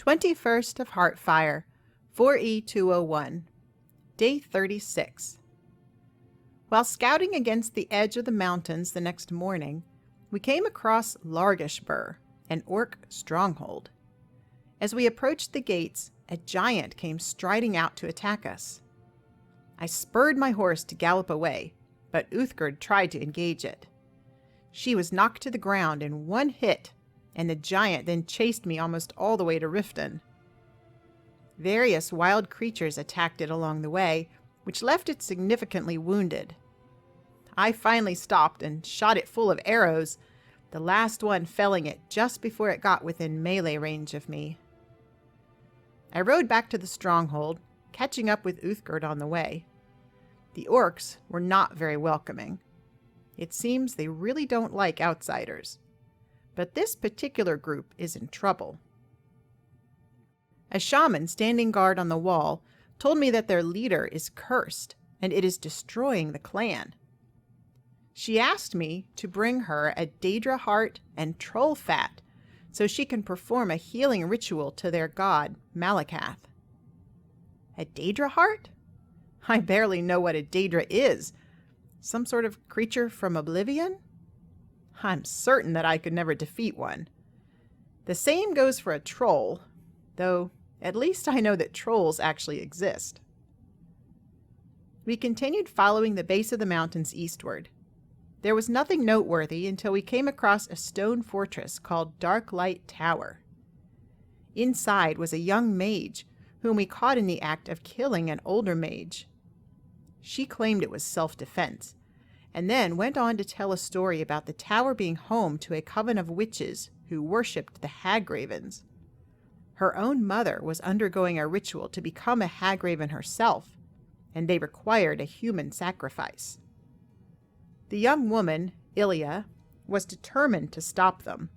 21st of Heartfire, 4E201, Day 36. While scouting against the edge of the mountains the next morning, we came across Largashbur, an orc stronghold. As we approached the gates, a giant came striding out to attack us. I spurred my horse to gallop away, but Uthgerd tried to engage it. She was knocked to the ground in one hit, and the giant then chased me almost all the way to Riften. Various wild creatures attacked it along the way, which left it significantly wounded. I finally stopped and shot it full of arrows, the last one felling it just before it got within melee range of me. I rode back to the stronghold, catching up with Uthgerd on the way. The orcs were not very welcoming. It seems they really don't like outsiders. But this particular group is in trouble. A shaman standing guard on the wall told me that their leader is cursed, and it is destroying the clan. She asked me to bring her a Daedra heart and troll fat so she can perform a healing ritual to their god, Malakath. A Daedra heart? I barely know what a Daedra is. Some sort of creature from Oblivion? I'm certain that I could never defeat one. The same goes for a troll, though at least I know that trolls actually exist. We continued following the base of the mountains eastward. There was nothing noteworthy until we came across a stone fortress called Darklight Tower. Inside was a young mage, whom we caught in the act of killing an older mage. She claimed it was self-defense, and then went on to tell a story about the tower being home to a coven of witches who worshipped the Hagravens. Her own mother was undergoing a ritual to become a Hagraven herself, and they required a human sacrifice. The young woman, Ilia, was determined to stop them,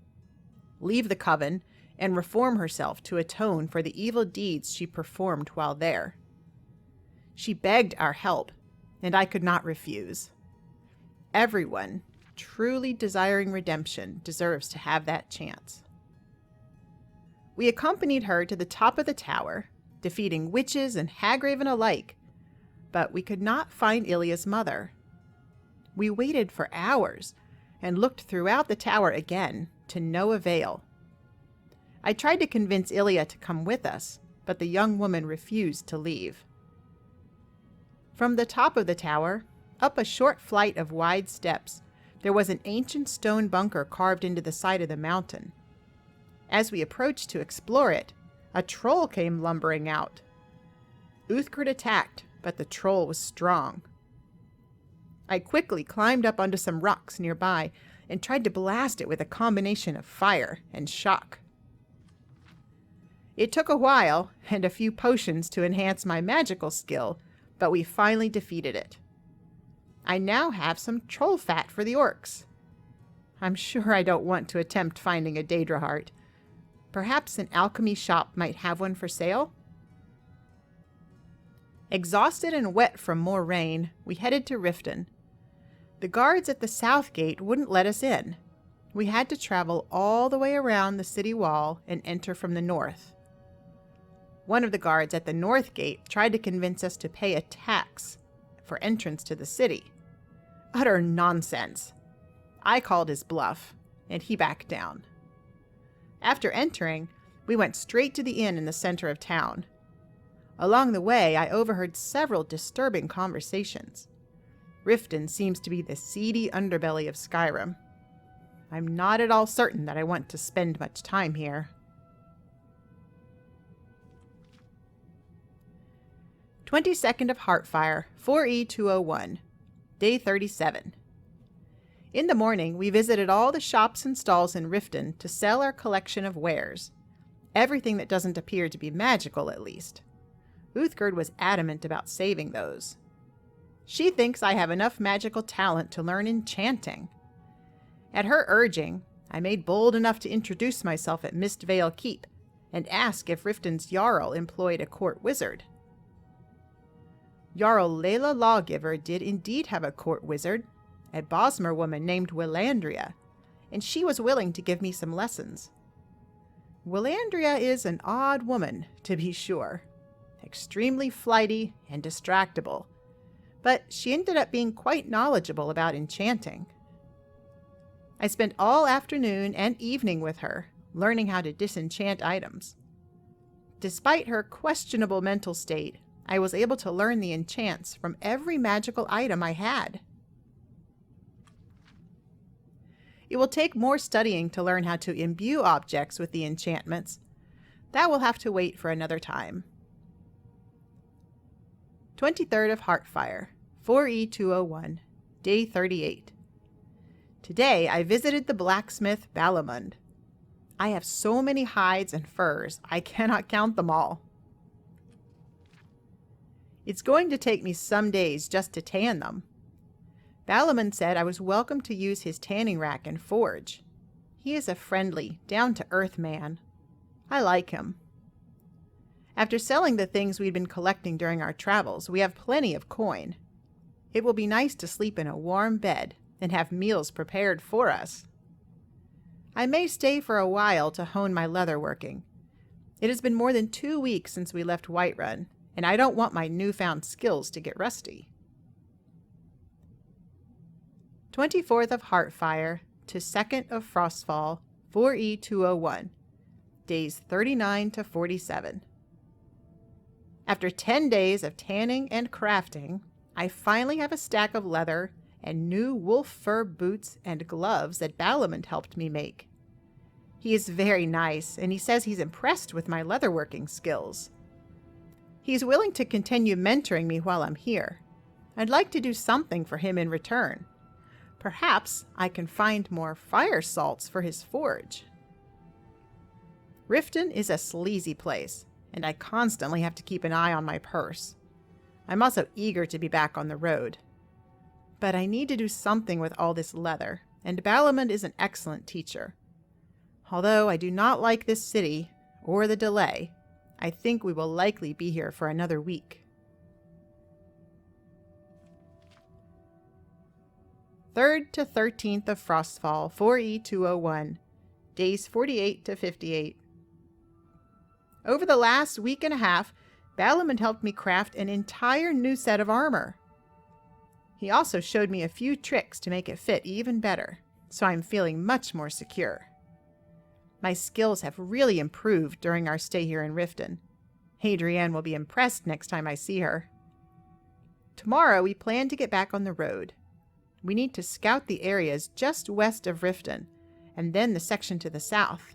leave the coven, and reform herself to atone for the evil deeds she performed while there. She begged our help, and I could not refuse. Everyone truly desiring redemption deserves to have that chance. We accompanied her to the top of the tower, defeating witches and Hagraven alike, but we could not find Ilia's mother. We waited for hours and looked throughout the tower again, to no avail. I tried to convince Ilia to come with us, but the young woman refused to leave. From the top of the tower, up a short flight of wide steps, there was an ancient stone bunker carved into the side of the mountain. As we approached to explore it, a troll came lumbering out. Uthgerd attacked, but the troll was strong. I quickly climbed up onto some rocks nearby and tried to blast it with a combination of fire and shock. It took a while and a few potions to enhance my magical skill, but we finally defeated it. I now have some troll fat for the orcs. I'm sure I don't want to attempt finding a Daedra heart. Perhaps an alchemy shop might have one for sale? Exhausted and wet from more rain, we headed to Riften. The guards at the south gate wouldn't let us in. We had to travel all the way around the city wall and enter from the north. One of the guards at the north gate tried to convince us to pay a tax for entrance to the city. Utter nonsense. I called his bluff, and he backed down. After entering, we went straight to the inn in the center of town. Along the way, I overheard several disturbing conversations. Riften seems to be the seedy underbelly of Skyrim. I'm not at all certain that I want to spend much time here. 22nd of Heartfire, 4E201, Day 37. In the morning, we visited all the shops and stalls in Riften to sell our collection of wares. Everything that doesn't appear to be magical, at least. Uthgerd was adamant about saving those. She thinks I have enough magical talent to learn enchanting. At her urging, I made bold enough to introduce myself at Mistvale Keep and ask if Riften's Jarl employed a court wizard. Jarl Layla Lawgiver did indeed have a court wizard, a Bosmer woman named Willandria, and she was willing to give me some lessons. Willandria is an odd woman, to be sure. Extremely flighty and distractible. But she ended up being quite knowledgeable about enchanting. I spent all afternoon and evening with her, learning how to disenchant items. Despite her questionable mental state, I was able to learn the enchants from every magical item I had. It will take more studying to learn how to imbue objects with the enchantments. That will have to wait for another time. 23rd of Heartfire, 4E201, Day 38. Today I visited the blacksmith Balamund. I have so many hides and furs, I cannot count them all. It's going to take me some days just to tan them. Balamund said I was welcome to use his tanning rack and forge. He is a friendly, down-to-earth man. I like him. After selling the things we'd been collecting during our travels, we have plenty of coin. It will be nice to sleep in a warm bed and have meals prepared for us. I may stay for a while to hone my leatherworking. It has been more than 2 weeks since we left Whiterun, and I don't want my newfound skills to get rusty. 24th of Heartfire to 2nd of Frostfall, 4E201, days 39 to 47. After 10 days of tanning and crafting, I finally have a stack of leather and new wolf fur boots and gloves that Balamund helped me make. He is very nice, and he says he's impressed with my leatherworking skills. He's willing to continue mentoring me while I'm here. I'd like to do something for him in return. Perhaps I can find more fire salts for his forge. Riften is a sleazy place, and I constantly have to keep an eye on my purse. I'm also eager to be back on the road. But I need to do something with all this leather, and Balamund is an excellent teacher. Although I do not like this city, or the delay, I think we will likely be here for another week. 3rd to 13th of Frostfall, 4E201, days 48 to 58. Over the last week and a half, Balamund helped me craft an entire new set of armor. He also showed me a few tricks to make it fit even better, so I'm feeling much more secure. My skills have really improved during our stay here in Riften. Hadrienne will be impressed next time I see her. Tomorrow we plan to get back on the road. We need to scout the areas just west of Riften, and then the section to the south.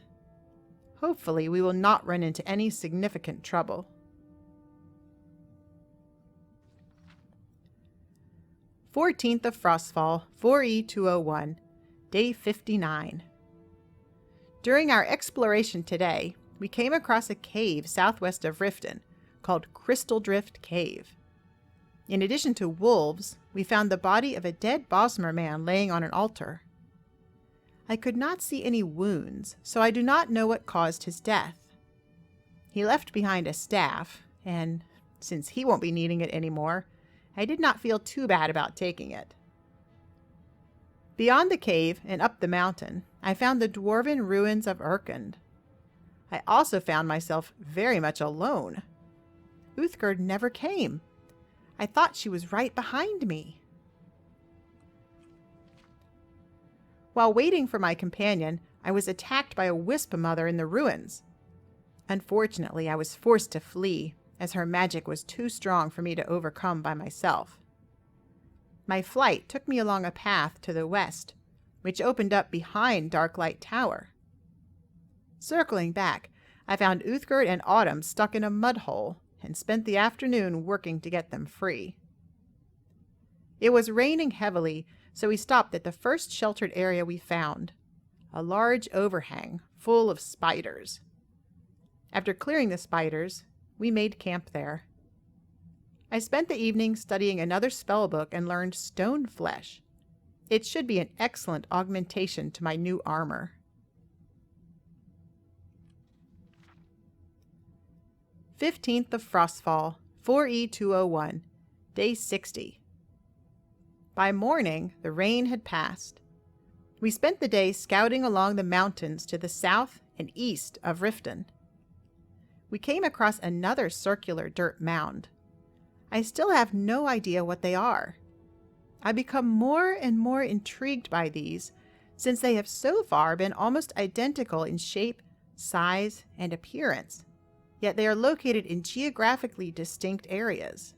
Hopefully we will not run into any significant trouble. 14th of Frostfall, 4E201, Day 59. During our exploration today, we came across a cave southwest of Riften called Crystal Drift Cave. In addition to wolves, we found the body of a dead Bosmer man laying on an altar. I could not see any wounds, so I do not know what caused his death. He left behind a staff, and since he won't be needing it anymore, I did not feel too bad about taking it. Beyond the cave and up the mountain, I found the dwarven ruins of Erkund. I also found myself very much alone. Uthgerd never came. I thought she was right behind me. While waiting for my companion, I was attacked by a wisp mother in the ruins. Unfortunately, I was forced to flee, as her magic was too strong for me to overcome by myself. My flight took me along a path to the west, which opened up behind Darklight Tower. Circling back, I found Uthgerd and Autumn stuck in a mud hole, and spent the afternoon working to get them free. It was raining heavily, so we stopped at the first sheltered area we found, a large overhang full of spiders. After clearing the spiders, we made camp there. I spent the evening studying another spellbook and learned Stone Flesh. It should be an excellent augmentation to my new armor. 15th of Frostfall, 4E201, Day 60. By morning, the rain had passed. We spent the day scouting along the mountains to the south and east of Riften. We came across another circular dirt mound. I still have no idea what they are. I become more and more intrigued by these, since they have so far been almost identical in shape, size, and appearance, yet they are located in geographically distinct areas.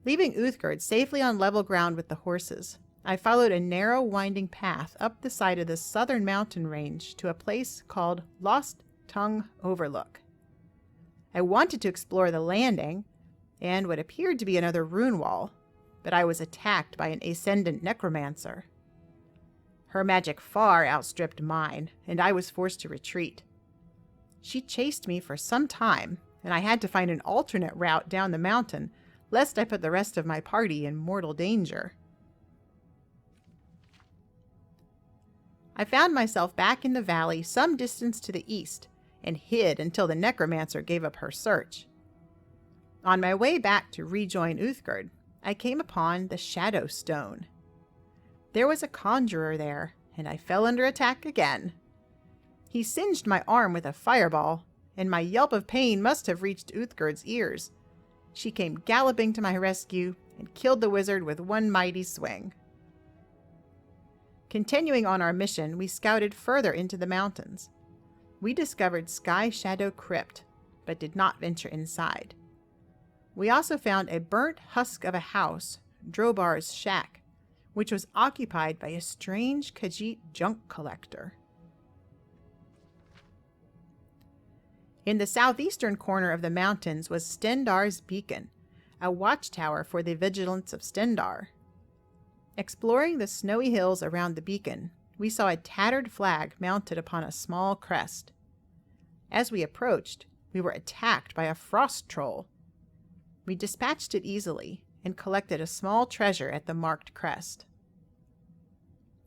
Leaving Uthgard safely on level ground with the horses, I followed a narrow winding path up the side of the southern mountain range to a place called Lost Tongue Overlook. I wanted to explore the landing and what appeared to be another rune wall, but I was attacked by an ascendant necromancer. Her magic far outstripped mine, and I was forced to retreat. She chased me for some time, and I had to find an alternate route down the mountain, lest I put the rest of my party in mortal danger. I found myself back in the valley some distance to the east, and hid until the necromancer gave up her search. On my way back to rejoin Uthgard, I came upon the Shadow Stone. There was a conjurer there, and I fell under attack again. He singed my arm with a fireball, and my yelp of pain must have reached Uthgard's ears. She came galloping to my rescue and killed the wizard with one mighty swing. Continuing on our mission, we scouted further into the mountains. We discovered Sky Shadow Crypt, but did not venture inside. We also found a burnt husk of a house, Drobar's shack, which was occupied by a strange Khajiit junk collector. In the southeastern corner of the mountains was Stendar's Beacon, a watchtower for the vigilance of Stendar. Exploring the snowy hills around the beacon, we saw a tattered flag mounted upon a small crest. As we approached, we were attacked by a frost troll. We dispatched it easily and collected a small treasure at the marked crest.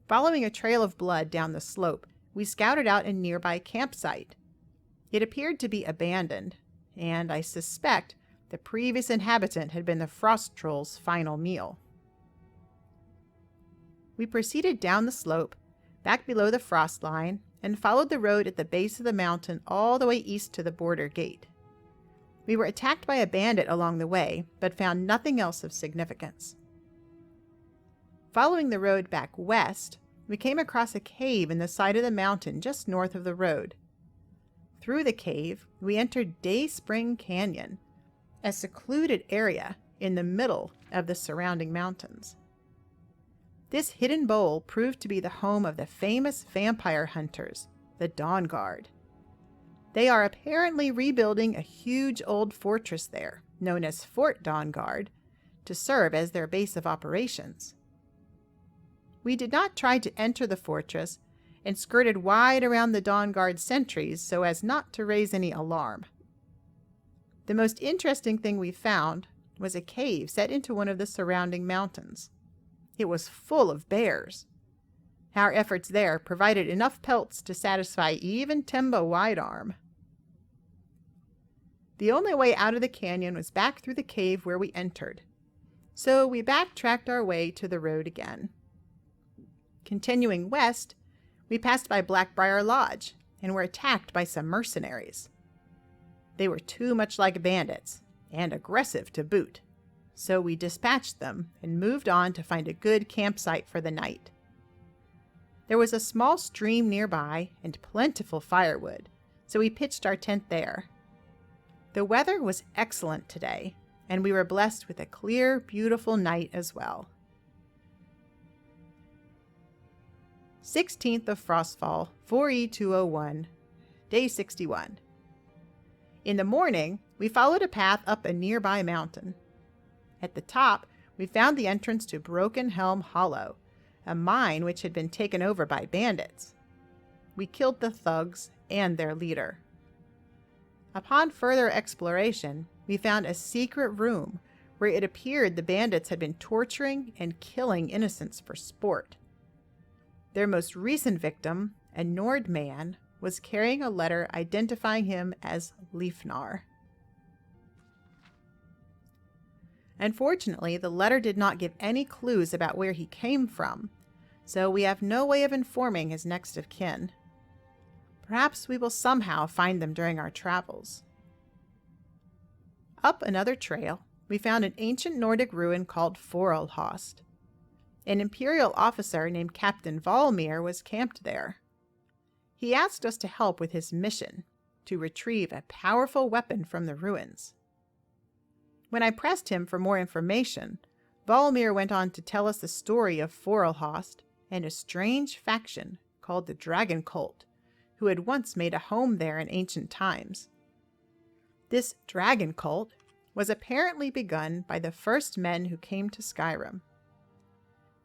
Following a trail of blood down the slope, we scouted out a nearby campsite. It appeared to be abandoned, and I suspect the previous inhabitant had been the frost troll's final meal. We proceeded down the slope, back below the frost line, and followed the road at the base of the mountain all the way east to the border gate. We were attacked by a bandit along the way, but found nothing else of significance. Following the road back west, we came across a cave in the side of the mountain just north of the road. Through the cave, we entered Dayspring Canyon, a secluded area in the middle of the surrounding mountains. This hidden bowl proved to be the home of the famous vampire hunters, the Dawn Guard. They are apparently rebuilding a huge old fortress there, known as Fort Dawn Guard, to serve as their base of operations. We did not try to enter the fortress and skirted wide around the Dawn Guard sentries so as not to raise any alarm. The most interesting thing we found was a cave set into one of the surrounding mountains. It was full of bears. Our efforts there provided enough pelts to satisfy even Temba Widearm. The only way out of the canyon was back through the cave where we entered, so we backtracked our way to the road again. Continuing west, we passed by Blackbriar Lodge and were attacked by some mercenaries. They were too much like bandits, and aggressive to boot, so we dispatched them and moved on to find a good campsite for the night. There was a small stream nearby and plentiful firewood, so we pitched our tent there. The weather was excellent today, and we were blessed with a clear, beautiful night as well. 16th of Frostfall, 4E201, Day 61. In the morning, we followed a path up a nearby mountain. At the top, we found the entrance to Broken Helm Hollow, a mine which had been taken over by bandits. We killed the thugs and their leader. Upon further exploration, we found a secret room where it appeared the bandits had been torturing and killing innocents for sport. Their most recent victim, a Nord man, was carrying a letter identifying him as Leifnar. Unfortunately, the letter did not give any clues about where he came from, so we have no way of informing his next of kin. Perhaps we will somehow find them during our travels. Up another trail, we found an ancient Nordic ruin called Forelhost. An Imperial officer named Captain Valmir was camped there. He asked us to help with his mission, to retrieve a powerful weapon from the ruins. When I pressed him for more information, Valmir went on to tell us the story of Forelhost and a strange faction called the Dragon Cult, who had once made a home there in ancient times. This Dragon Cult was apparently begun by the first men who came to Skyrim.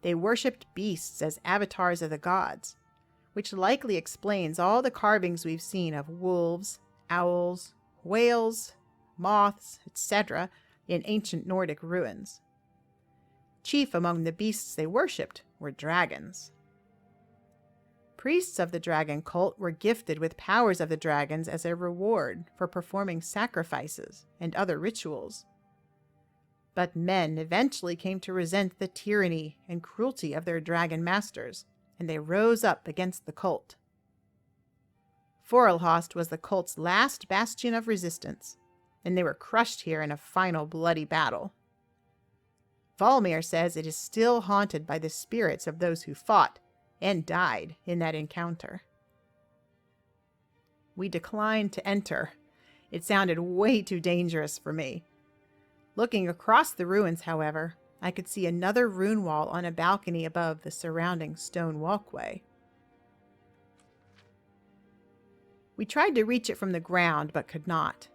They worshipped beasts as avatars of the gods, which likely explains all the carvings we've seen of wolves, owls, whales, moths, etc. in ancient Nordic ruins. Chief among the beasts they worshipped were dragons. Priests of the dragon cult were gifted with powers of the dragons as a reward for performing sacrifices and other rituals. But men eventually came to resent the tyranny and cruelty of their dragon masters, and they rose up against the cult. Forelhost was the cult's last bastion of resistance, and they were crushed here in a final bloody battle. Valmir says it is still haunted by the spirits of those who fought and died in that encounter. We declined to enter. It sounded way too dangerous for me. Looking across the ruins, however, I could see another rune wall on a balcony above the surrounding stone walkway. We tried to reach it from the ground, but could not.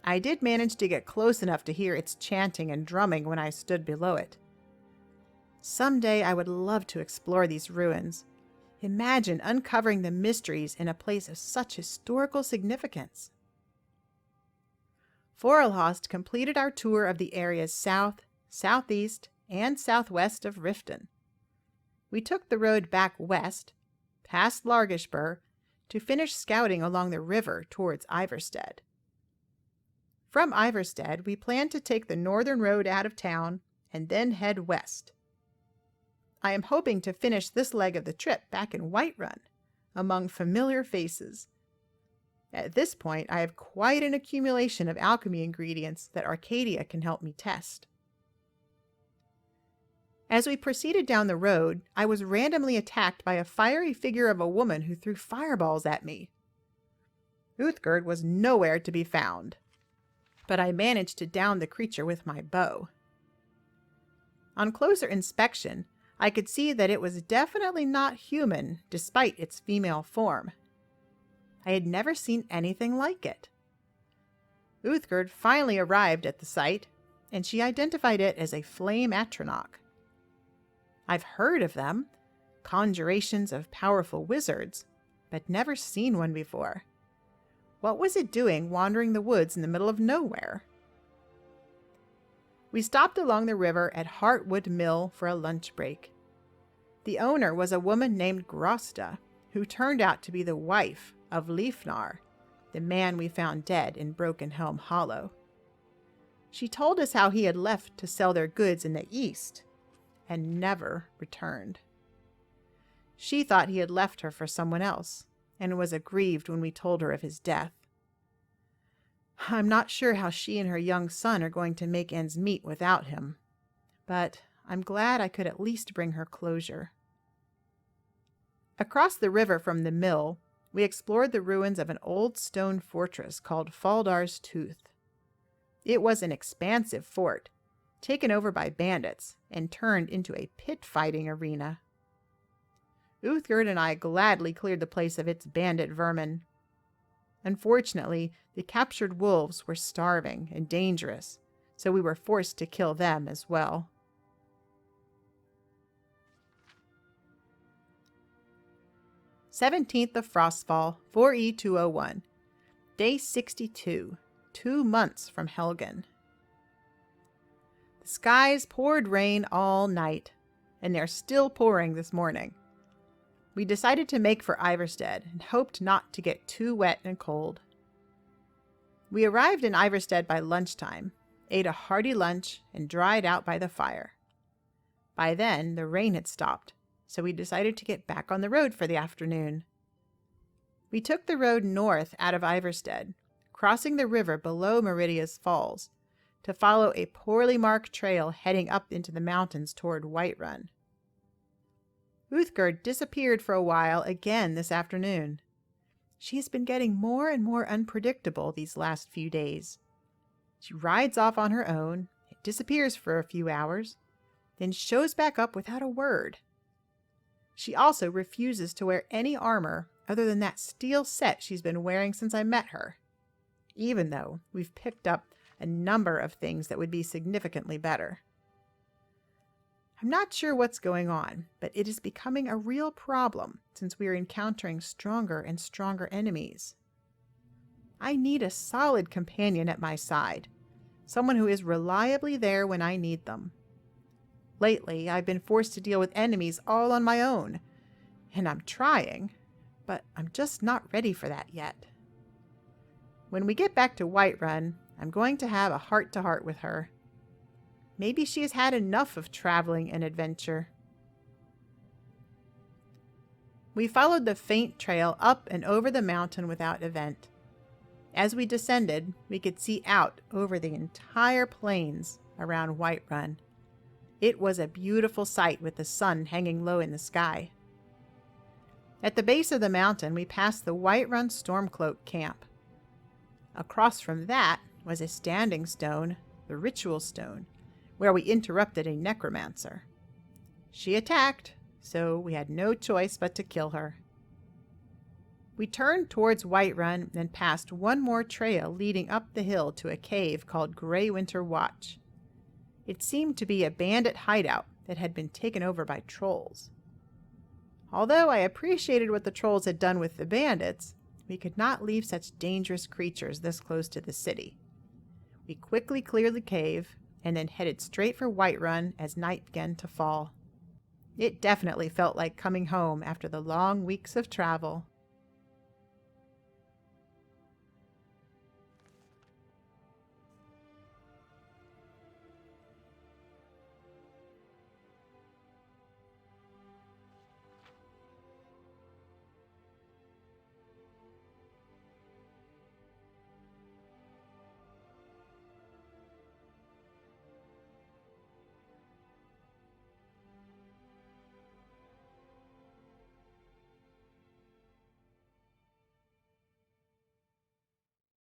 I did manage to get close enough to hear its chanting and drumming when I stood below it. Someday I would love to explore these ruins. Imagine uncovering the mysteries in a place of such historical significance. Forelhost completed our tour of the areas south, southeast, and southwest of Riften. We took the road back west, past Largishbur, to finish scouting along the river towards Ivarstead. From Ivarstead, we planned to take the northern road out of town and then head west. I am hoping to finish this leg of the trip back in Whiterun, among familiar faces. At this point, I have quite an accumulation of alchemy ingredients that Arcadia can help me test. As we proceeded down the road, I was randomly attacked by a fiery figure of a woman who threw fireballs at me. Uthgerd was nowhere to be found, but I managed to down the creature with my bow. On closer inspection, I could see that it was definitely not human, despite its female form. I had never seen anything like it. Uthgerd finally arrived at the site, and she identified it as a flame atronach. I've heard of them, conjurations of powerful wizards, but never seen one before. What was it doing wandering the woods in the middle of nowhere? We stopped along the river at Heartwood Mill for a lunch break. The owner was a woman named Grosta, who turned out to be the wife of Leifnar, the man we found dead in Broken Helm Hollow. She told us how he had left to sell their goods in the east and never returned. She thought he had left her for someone else and was aggrieved when we told her of his death. I'm not sure how she and her young son are going to make ends meet without him, but I'm glad I could at least bring her closure. Across the river from the mill, we explored the ruins of an old stone fortress called Faldar's Tooth. It was an expansive fort, taken over by bandits and turned into a pit-fighting arena. Uthgerd and I gladly cleared the place of its bandit vermin. Unfortunately, the captured wolves were starving and dangerous, so we were forced to kill them as well. "17th of Frostfall, 4E201. Day 62, 2 months from Helgen. The skies poured rain all night, and they're still pouring this morning. We decided to make for Ivarstead and hoped not to get too wet and cold. We arrived in Ivarstead by lunchtime, ate a hearty lunch, and dried out by the fire. By then, the rain had stopped, so we decided to get back on the road for the afternoon. We took the road north out of Iverstead, crossing the river below Meridia's Falls, to follow a poorly marked trail heading up into the mountains toward Whiterun. Uthgerd disappeared for a while again this afternoon. She has been getting more and more unpredictable these last few days. She rides off on her own, disappears for a few hours, then shows back up without a word. She also refuses to wear any armor other than that steel set she's been wearing since I met her, even though we've picked up a number of things that would be significantly better. I'm not sure what's going on, but it is becoming a real problem since we are encountering stronger and stronger enemies. I need a solid companion at my side, someone who is reliably there when I need them. Lately, I've been forced to deal with enemies all on my own, and I'm trying, but I'm just not ready for that yet. When we get back to Whiterun, I'm going to have a heart-to-heart with her. Maybe she has had enough of traveling and adventure. We followed the faint trail up and over the mountain without event. As we descended, we could see out over the entire plains around Whiterun. It was a beautiful sight with the sun hanging low in the sky. At the base of the mountain, we passed the Whiterun Stormcloak camp. Across from that was a standing stone, the Ritual Stone, where we interrupted a necromancer. She attacked, so we had no choice but to kill her. We turned towards Whiterun and passed one more trail leading up the hill to a cave called Grey Winter Watch. It seemed to be a bandit hideout that had been taken over by trolls. Although I appreciated what the trolls had done with the bandits, we could not leave such dangerous creatures this close to the city. We quickly cleared the cave and then headed straight for Whiterun as night began to fall. It definitely felt like coming home after the long weeks of travel.